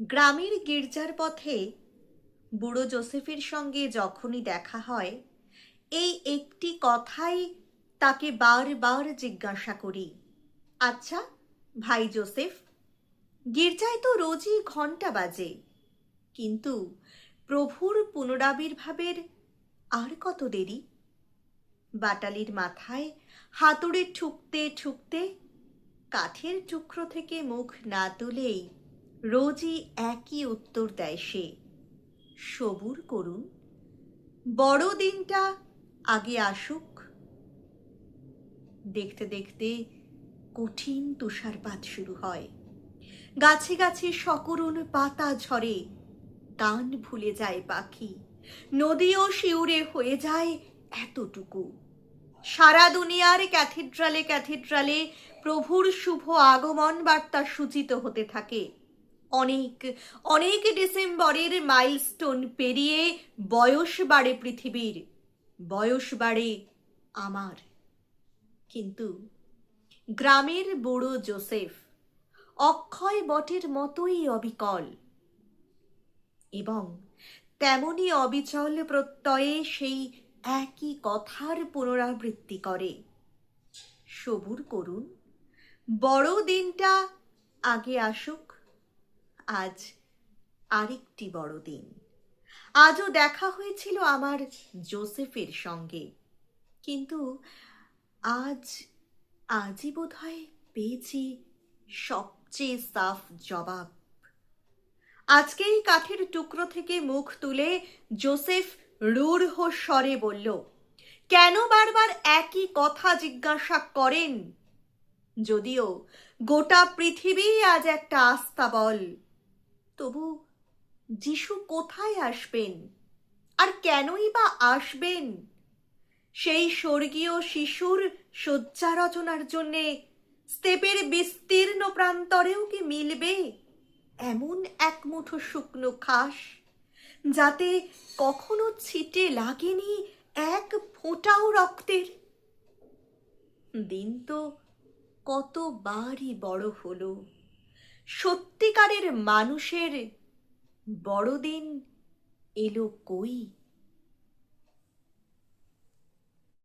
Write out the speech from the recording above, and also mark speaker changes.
Speaker 1: গ্রামের গির্জার পথে বুড়ো জোসেফের সঙ্গে যখনই দেখা হয়, এই একটি কথাই তাকে বারবার জিজ্ঞাসা করি, আচ্ছা ভাই জোসেফ, গির্জায় তো রোজই ঘন্টা বাজে, কিন্তু প্রভুর পুনরাবির্ভাবের আর কত দেরি? বাটালির মাথায় হাতুড়ে ঠুকতে ঠুকতে কাঠের টুকরো থেকে মুখ না তুলেই রোজই একই উত্তর দেয় সে, সবুর করুন, বড় দিনটা আগে আসুক। দেখতে দেখতে কঠিন তুষারপাত শুরু হয়, গাছে গাছে সকরুণ পাতা ঝরে, গান ভুলে যায় পাখি, নদীও শিউরে হয়ে যায় এতটুকু। সারা দুনিয়ার ক্যাথিড্রালে ক্যাথিড্রালে প্রভুর শুভ আগমন বার্তা সূচিত হতে থাকে। অনেক অনেক ডিসেম্বরের মাইলস্টোন পেরিয়ে বয়স বাড়ে পৃথিবীর, বয়স বাড়ে আমার। কিন্তু গ্রামের বুড়ো জোসেফ অক্ষয় বটের মতোই অবিকল, এবং তেমনি অবিচল প্রত্যয়ে সেই একই কথার পুনরাবৃত্তি করে, সবুর করুন, বড় দিনটা আগে আসুক। আজ আরেকটি বড় দিন। আজও দেখা হয়েছিল আমার জোসেফের সঙ্গে, কিন্তু আজই বোধহয় পেয়েছি সবচেয়ে সাফ জবাব। আজকেই কাঠের টুকরো থেকে মুখ তুলে জোসেফ রূঢ় স্বরে বলল, কেন বারবার একই কথা জিজ্ঞাসা করেন? যদিও গোটা পৃথিবী আজ একটা আস্তাবল, তবু যিশু কোথায় আসবেন, আর কেনই বা আসবেন? সেই স্বর্গীয় শিশুর শয্যা রচনার জন্যে স্তেপের বিস্তীর্ণ প্রান্তরেও কি মিলবে এমন এক মুঠো শুকনো ঘাস, যাতে কখনো ছিটে লাগেনি এক ফোঁটাও রক্তের? দিন তো কতবারই বড় হলো, সত্যিকারের মানুষের বড়দিন এলো কই?